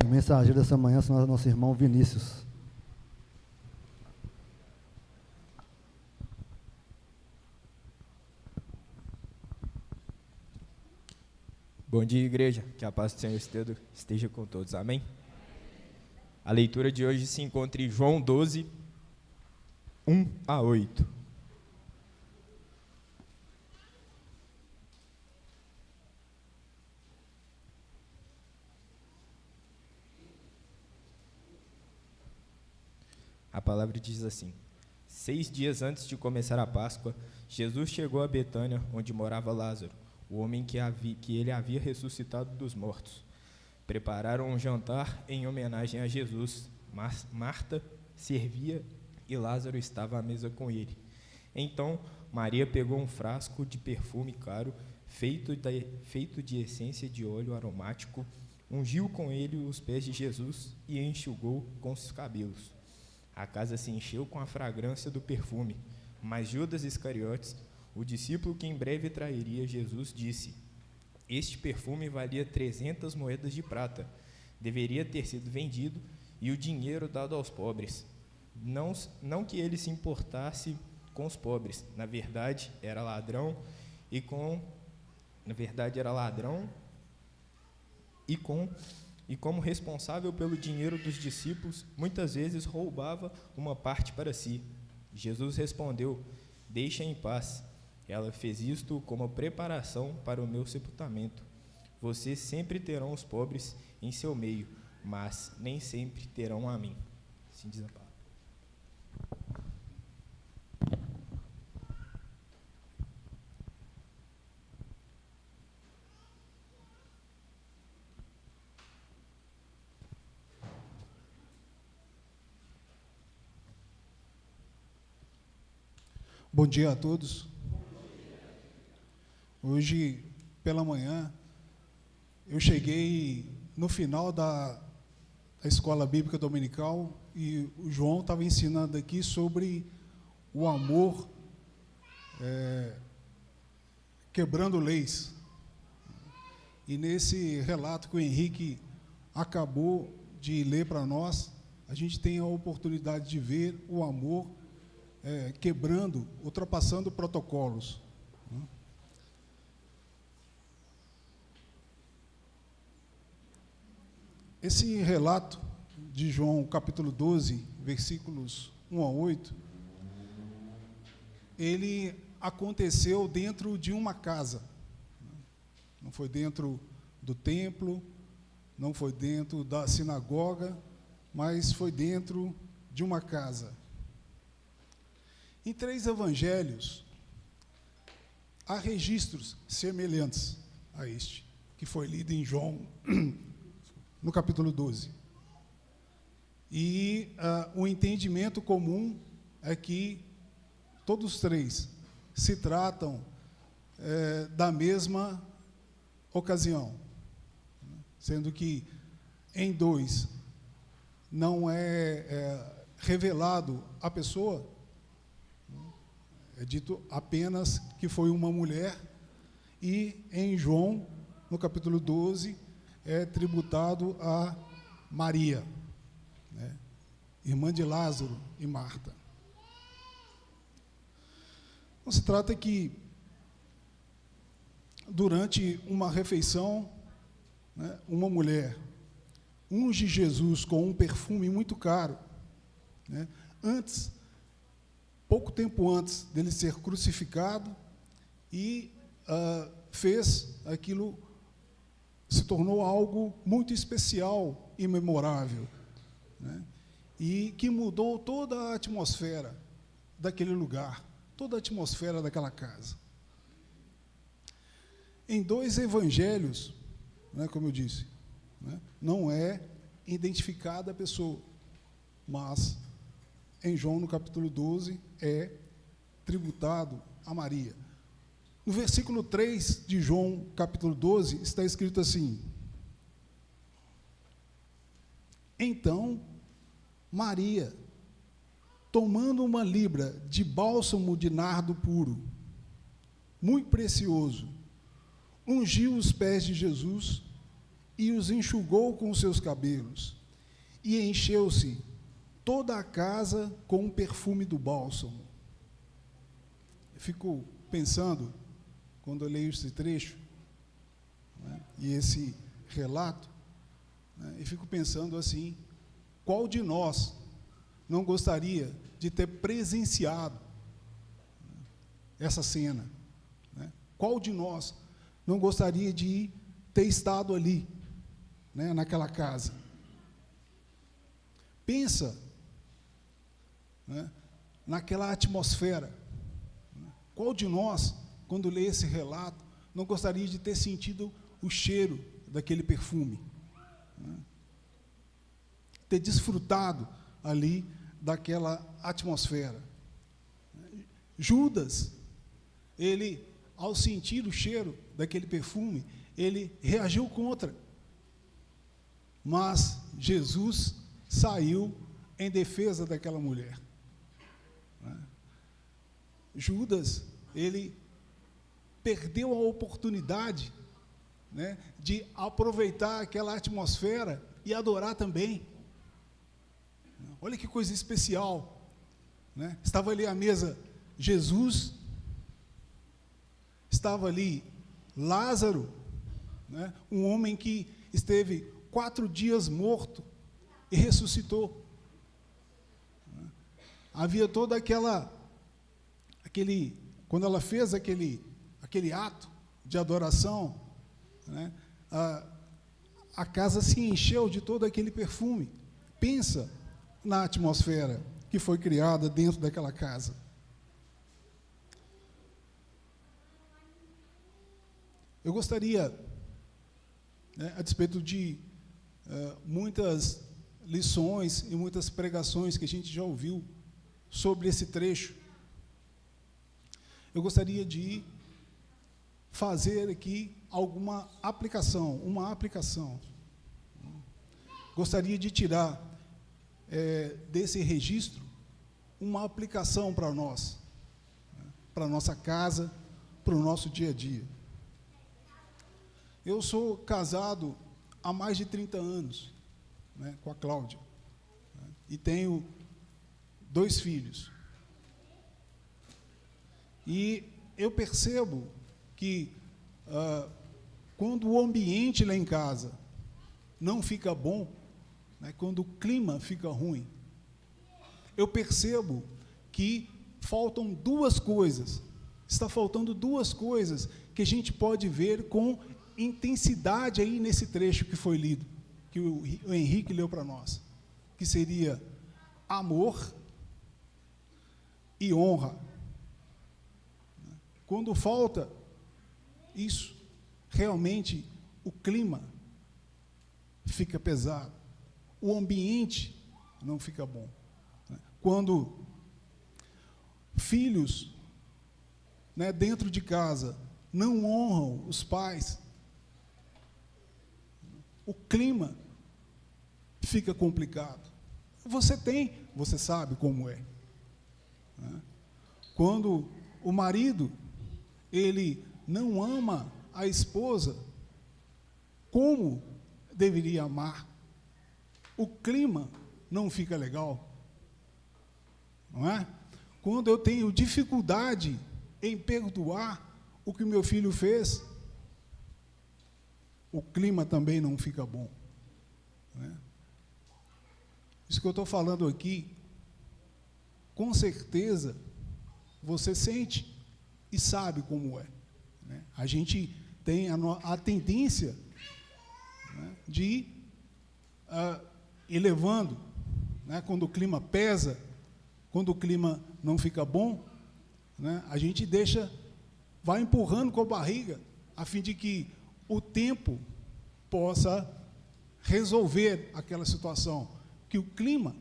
mensageiro dessa manhã é o nosso irmão Vinícius. Bom dia, igreja. Que a paz do Senhor esteja com todos. Amém? A leitura de hoje se encontra em João 12, 1-8. A palavra diz assim: 6 dias antes de começar a Páscoa, Jesus chegou a Betânia, onde morava Lázaro, o homem que ele havia ressuscitado dos mortos. Prepararam um jantar em homenagem a Jesus. Marta servia e Lázaro estava à mesa com ele. Então, Maria pegou um frasco de perfume caro, feito de essência de óleo aromático, ungiu com ele os pés de Jesus e enxugou com os cabelos. A casa se encheu com a fragrância do perfume, mas Judas Iscariotes, o discípulo que em breve trairia Jesus, disse: este perfume valia 300 moedas de prata, deveria ter sido vendido e o dinheiro dado aos pobres. Não que ele se importasse com os pobres, na verdade era ladrão e como responsável pelo dinheiro dos discípulos, muitas vezes roubava uma parte para si. Jesus respondeu: deixa em paz. Ela fez isto como preparação para o meu sepultamento. Vocês sempre terão os pobres em seu meio, mas nem sempre terão a mim. Assim diz a palavra. Bom dia a todos. Hoje, pela manhã, eu cheguei no final da escola bíblica dominical e o João estava ensinando aqui sobre o amor quebrando leis. E nesse relato que o Henrique acabou de ler para nós, a gente tem a oportunidade de ver o amor quebrando, ultrapassando protocolos. Esse relato de João, capítulo 12, versículos 1-8, ele aconteceu dentro de uma casa. Não foi dentro do templo, não foi dentro da sinagoga, mas foi dentro de uma casa. Em 3 evangelhos, há registros semelhantes a este, que foi lido em João, no capítulo 12. E o entendimento comum é que todos os 3 se tratam da mesma ocasião, sendo que em 2 não é revelado a pessoa. É dito apenas que foi uma mulher, e em João, no capítulo 12, é tributado a Maria, né, irmã de Lázaro e Marta. Então, se trata que, durante uma refeição, né, uma mulher unge Jesus com um perfume muito caro, né, pouco tempo antes dele ser crucificado, e fez aquilo, se tornou algo muito especial e memorável, né? E que mudou toda a atmosfera daquele lugar, toda a atmosfera daquela casa. Em 2 evangelhos, né, como eu disse, né, não é identificada a pessoa, mas em João, no capítulo 12, é tributado a Maria. No versículo 3 de João, capítulo 12, está escrito assim: então, Maria, tomando uma libra de bálsamo de nardo puro, muito precioso, ungiu os pés de Jesus e os enxugou com os seus cabelos, e encheu-se toda a casa com o perfume do bálsamo. Eu fico pensando, quando eu leio esse trecho, né, e esse relato, né, eu fico pensando assim, qual de nós não gostaria de ter presenciado essa cena? Né? Qual de nós não gostaria de ter estado ali, né, naquela casa? Pensa, né, naquela atmosfera. Qual de nós, quando lê esse relato, não gostaria de ter sentido o cheiro daquele perfume? Né? Ter desfrutado ali daquela atmosfera. Judas, ele, ao sentir o cheiro daquele perfume, ele reagiu contra. Mas Jesus saiu em defesa daquela mulher. Judas, ele perdeu a oportunidade, né, de aproveitar aquela atmosfera e adorar também. Olha que coisa especial, né? Estava ali à mesa Jesus, estava ali Lázaro, né, um homem que esteve 4 dias morto e ressuscitou. Havia toda quando ela fez aquele ato de adoração, né, a casa se encheu de todo aquele perfume. Pensa na atmosfera que foi criada dentro daquela casa. Eu gostaria, né, a despeito de muitas lições e muitas pregações que a gente já ouviu sobre esse trecho, eu gostaria de fazer aqui alguma aplicação, uma aplicação. Gostaria de tirar desse registro uma aplicação para nós, né, para a nossa casa, para o nosso dia a dia. Eu sou casado há mais de 30 anos, né, com a Cláudia, né, e tenho 2 filhos. E eu percebo que quando o ambiente lá em casa não fica bom, né, quando o clima fica ruim, eu percebo que faltam 2 coisas. Está faltando 2 coisas que a gente pode ver com intensidade aí nesse trecho que foi lido, que o Henrique leu para nós, que seria amor e honra. Quando falta isso, realmente o clima fica pesado, o ambiente não fica bom. Quando filhos, né, dentro de casa não honram os pais, o clima fica complicado. Você sabe como é. Né? Quando o marido, ele não ama a esposa como deveria amar, o clima não fica legal, não é? Quando eu tenho dificuldade em perdoar o que meu filho fez, o clima também não fica bom, né? Isso que eu estou falando aqui, com certeza, você sente e sabe como é, né? A gente tem a tendência, né, de ir levando, né, quando o clima pesa, quando o clima não fica bom, né, a gente vai empurrando com a barriga, a fim de que o tempo possa resolver aquela situação, que o clima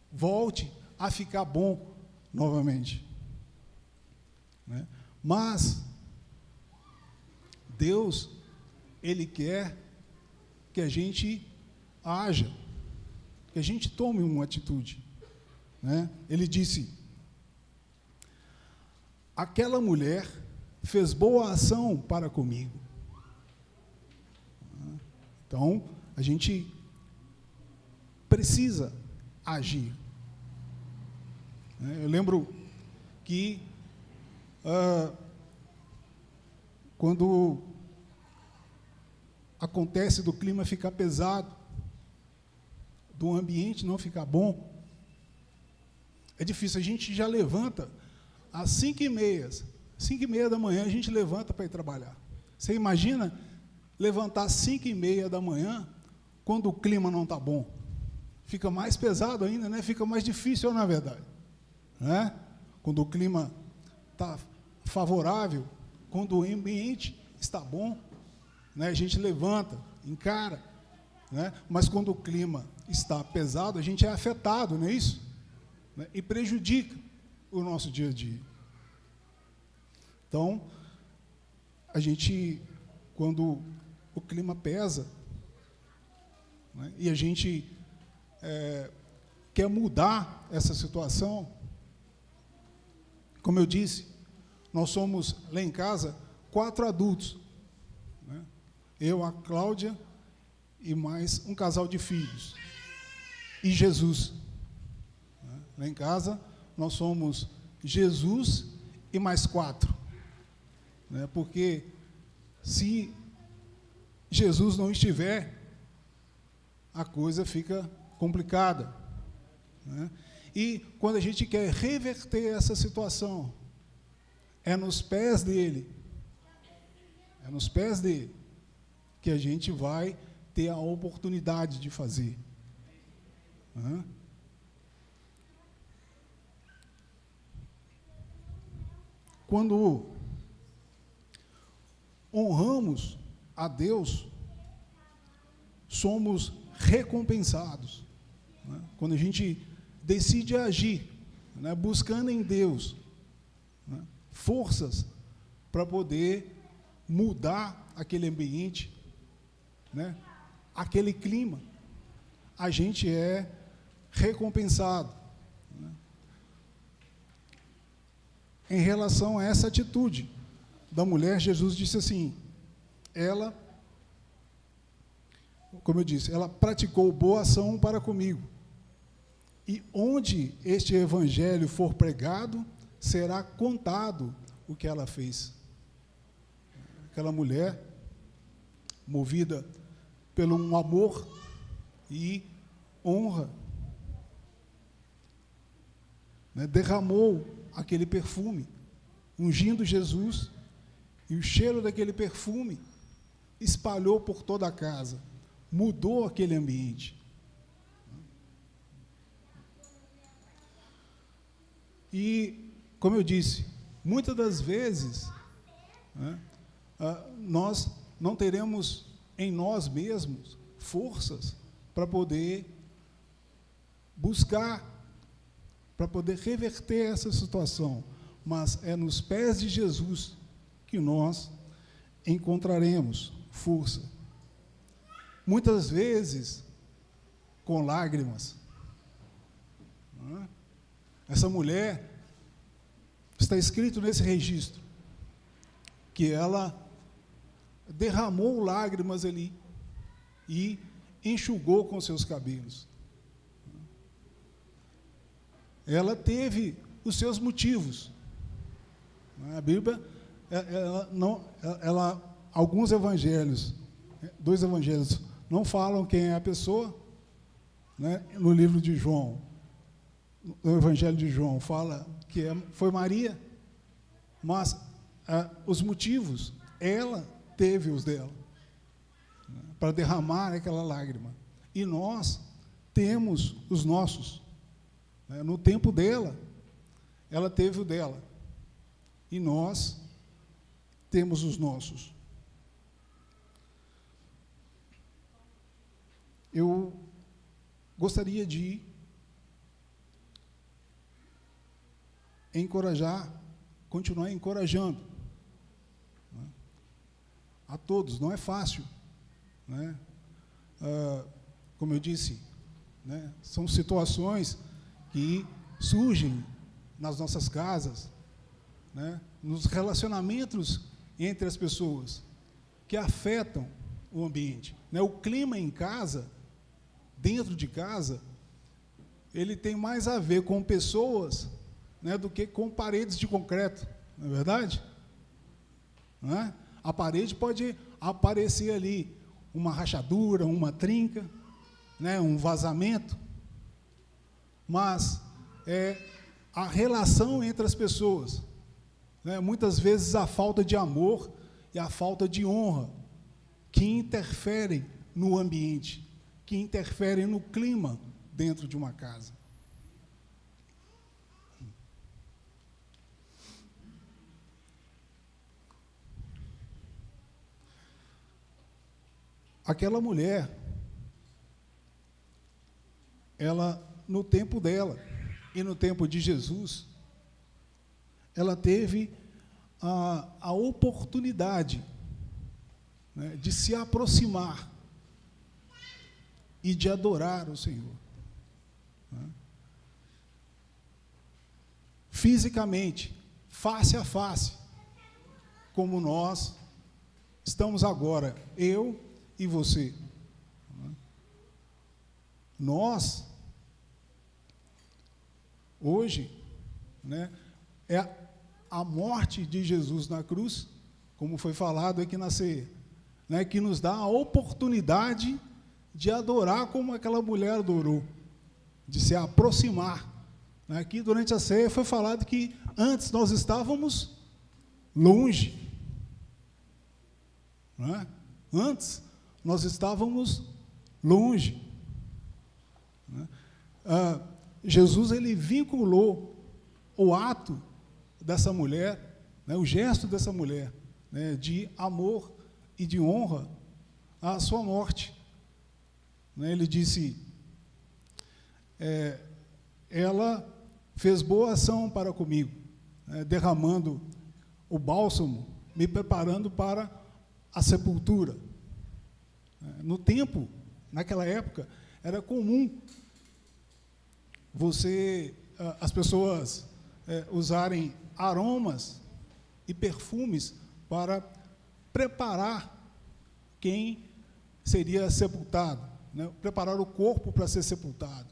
volte a ficar bom novamente, né? Mas Deus, Ele quer que a gente haja, que a gente tome uma atitude, né? Ele disse: aquela mulher fez boa ação para comigo. Então, a gente precisa agir. Eu lembro que quando acontece do clima ficar pesado, do ambiente não ficar bom, é difícil. A gente já levanta às 5h30. 5h30 da manhã a gente levanta para ir trabalhar. Você imagina levantar às 5h30 da manhã quando o clima não está bom? Fica mais pesado ainda, né? Fica mais difícil, na verdade. Né? Quando o clima está favorável, quando o ambiente está bom, né? A gente levanta, encara, né? Mas quando o clima está pesado, a gente é afetado, não é isso? Né? E prejudica o nosso dia a dia. Então, a gente, quando o clima pesa, né? E a gente quer mudar essa situação, como eu disse, nós somos, lá em casa, 4 adultos. Né? Eu, a Cláudia e mais um casal de filhos. E Jesus. Né? Lá em casa, nós somos Jesus e mais 4. Né? Porque se Jesus não estiver, a coisa fica complicada. Né? E quando a gente quer reverter essa situação, é nos pés dele, que a gente vai ter a oportunidade de fazer. Quando honramos a Deus, somos recompensados. Né? Quando a gente decide agir, né, buscando em Deus, né, forças para poder mudar aquele ambiente, né, aquele clima, a gente é recompensado. Né? Em relação a essa atitude da mulher, Jesus disse assim, ela, como eu disse, ela praticou boa ação para comigo. E onde este evangelho for pregado, será contado o que ela fez. Aquela mulher, movida pelo um amor e honra, né, derramou aquele perfume, ungindo Jesus, e o cheiro daquele perfume espalhou por toda a casa, mudou aquele ambiente. E, como eu disse, muitas das vezes, né, nós não teremos em nós mesmos forças para poder buscar, para poder reverter essa situação, mas é nos pés de Jesus que nós encontraremos força. Muitas vezes, com lágrimas. Essa mulher, está escrito nesse registro, que ela derramou lágrimas ali e enxugou com seus cabelos. Ela teve os seus motivos. A Bíblia, alguns evangelhos, 2 evangelhos, não falam quem é a pessoa, né? No livro de João, no Evangelho de João, fala que foi Maria, mas os motivos, ela teve os dela, né, para derramar aquela lágrima. E nós temos os nossos. Né, no tempo dela, ela teve o dela. E nós temos os nossos. Eu gostaria de encorajar, continuar encorajando, né, a todos. Não é fácil, né? Como eu disse, né, são situações que surgem nas nossas casas, né, nos relacionamentos entre as pessoas, que afetam o ambiente. Né? O clima em casa, dentro de casa, ele tem mais a ver com pessoas, né, do que com paredes de concreto, não é verdade? Não é? A parede pode aparecer ali uma rachadura, uma trinca, né, um vazamento, mas é a relação entre as pessoas, né, muitas vezes a falta de amor e a falta de honra que interferem no ambiente, que interferem no clima dentro de uma casa. Aquela mulher, ela, no tempo dela e no tempo de Jesus, ela teve a oportunidade, né, de se aproximar e de adorar o Senhor. Né? Fisicamente, face a face, como nós estamos agora, eu e você. Nós, hoje, né, é a morte de Jesus na cruz, como foi falado aqui na ceia, né, que nos dá a oportunidade de adorar como aquela mulher adorou, de se aproximar. Né. Aqui, durante a ceia, foi falado que antes nós estávamos longe. Né? Antes, nós estávamos longe. Né? Jesus, ele vinculou o ato dessa mulher, né, o gesto dessa mulher, né, de amor e de honra à sua morte. Né, ele disse, ela fez boa ação para comigo, né, derramando o bálsamo, me preparando para a sepultura. No tempo, naquela época, era comum as pessoas usarem aromas e perfumes para preparar quem seria sepultado, né? Preparar o corpo para ser sepultado.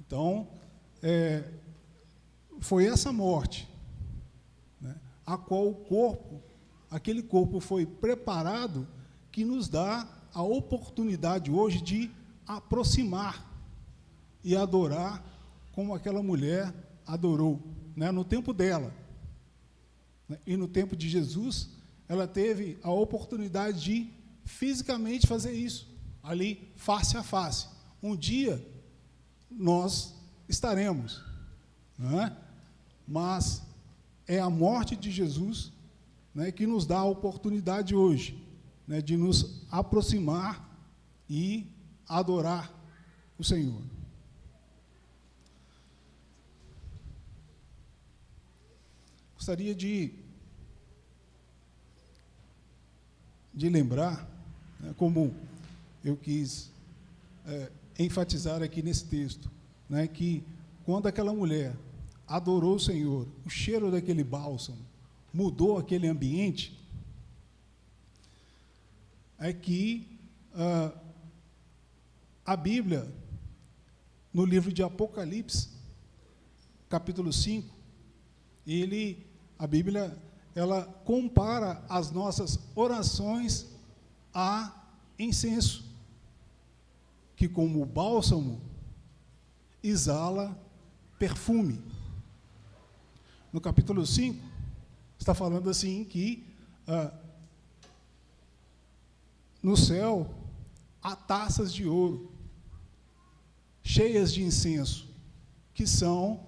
Então, foi essa morte, né, a qual aquele corpo foi preparado, que nos dá a oportunidade hoje de aproximar e adorar como aquela mulher adorou, né, no tempo dela. E no tempo de Jesus, ela teve a oportunidade de fisicamente fazer isso, ali, face a face. Um dia, nós estaremos, não é? Mas é a morte de Jesus, né, que nos dá a oportunidade hoje, né, de nos aproximar e adorar o Senhor. Gostaria de lembrar, né, como eu quis enfatizar aqui nesse texto, né, que quando aquela mulher adorou o Senhor, o cheiro daquele bálsamo mudou aquele ambiente, é que a Bíblia, no livro de Apocalipse, capítulo 5, a Bíblia, ela compara as nossas orações a incenso, que como o bálsamo exala perfume. No capítulo 5, está falando assim que no céu há taças de ouro, cheias de incenso, que são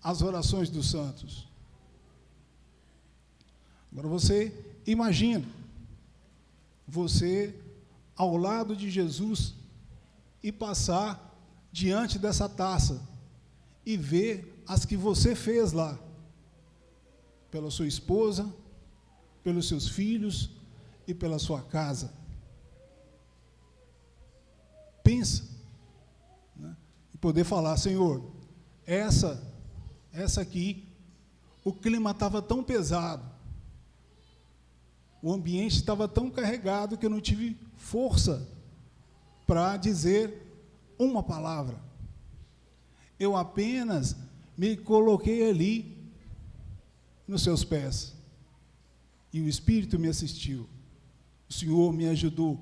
as orações dos santos. Agora você imagina, você ao lado de Jesus e passar diante dessa taça e ver as que você fez lá, pela sua esposa, pelos seus filhos e pela sua casa. Pensa, né? E poder falar, Senhor, essa aqui, o clima estava tão pesado, o ambiente estava tão carregado que eu não tive força para dizer uma palavra. Eu apenas me coloquei ali nos seus pés. E o Espírito me assistiu. O Senhor me ajudou.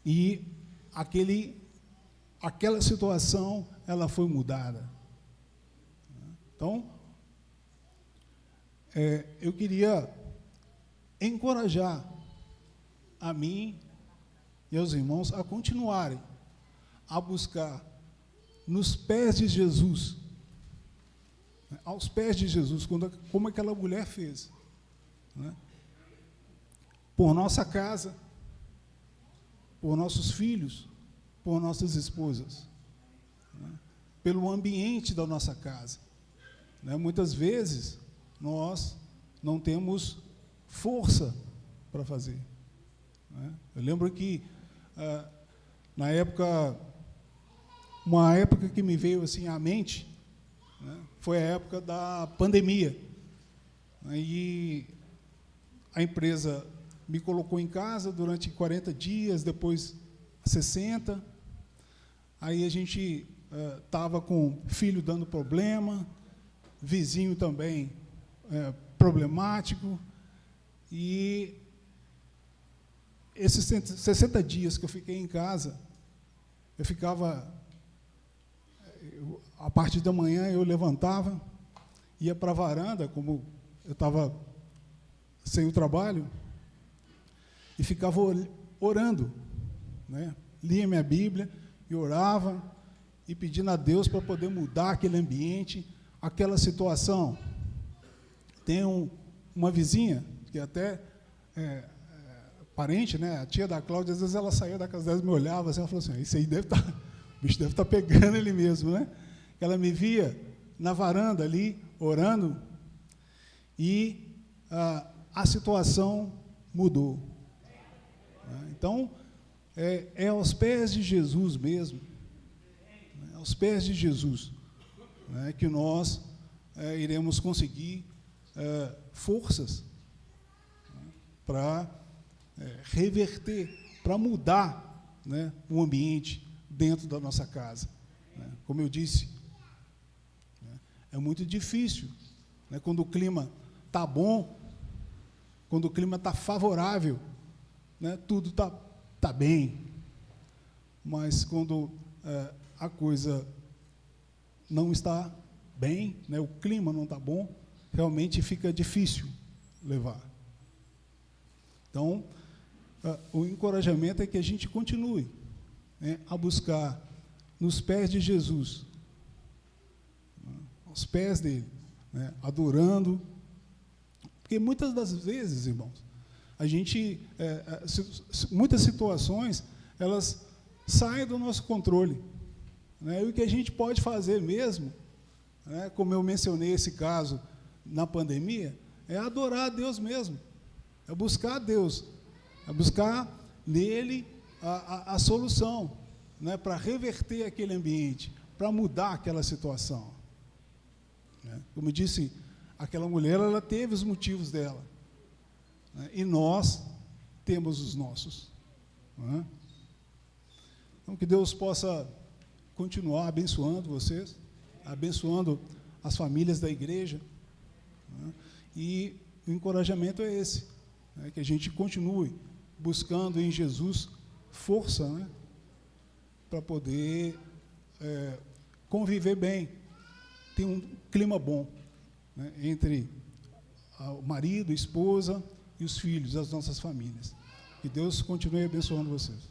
E aquela situação, ela foi mudada. Então, eu queria encorajar a mim e aos irmãos a continuarem a buscar nos pés de Jesus, aos pés de Jesus, como aquela mulher fez, né? Por nossa casa, por nossos filhos, por nossas esposas, né? Pelo ambiente da nossa casa, né? Muitas vezes nós não temos força para fazer, né? Eu lembro que na época, uma época que me veio assim à mente, né, foi a época da pandemia, né, e a empresa me colocou em casa durante 40 dias, depois 60, aí a gente estava com filho dando problema, vizinho também problemático, e esses 60 dias que eu fiquei em casa, eu ficava, a partir da manhã eu levantava, ia para a varanda, como eu estava sem o trabalho, e ficava orando, né? Lia minha Bíblia e orava, e pedindo a Deus para poder mudar aquele ambiente, aquela situação. Tem uma vizinha, que até parente, né? A tia da Cláudia, às vezes ela saía da casa dela e me olhava assim, ela falou assim, isso aí deve estar, o bicho deve estar pegando ele mesmo, né? Ela me via na varanda ali, orando, e a situação mudou. Então, é aos pés de Jesus mesmo, aos pés de Jesus, né, que nós iremos conseguir forças, né, para reverter, para mudar, né, o ambiente dentro da nossa casa, né. Como eu disse, né, é muito difícil, né, quando o clima está bom, quando o clima está favorável, né, tudo está bem, mas quando a coisa não está bem, né, o clima não está bom, realmente fica difícil levar. Então, o encorajamento é que a gente continue, né, a buscar nos pés de Jesus, né, aos pés dele, né, adorando, porque muitas das vezes, irmãos, a gente, muitas situações, elas saem do nosso controle, né, e o que a gente pode fazer mesmo, né, como eu mencionei esse caso na pandemia, é adorar a Deus mesmo, é buscar a Deus, é buscar nele a solução, né, para reverter aquele ambiente, para mudar aquela situação, né. Como eu disse, aquela mulher, ela teve os motivos dela, né, e nós temos os nossos, né. Então, que Deus possa continuar abençoando vocês, abençoando as famílias da igreja, né, e o encorajamento é esse, né, que a gente continue buscando em Jesus força, né, para poder conviver bem, ter um clima bom, né, entre o marido, a esposa e os filhos, as nossas famílias. Que Deus continue abençoando vocês.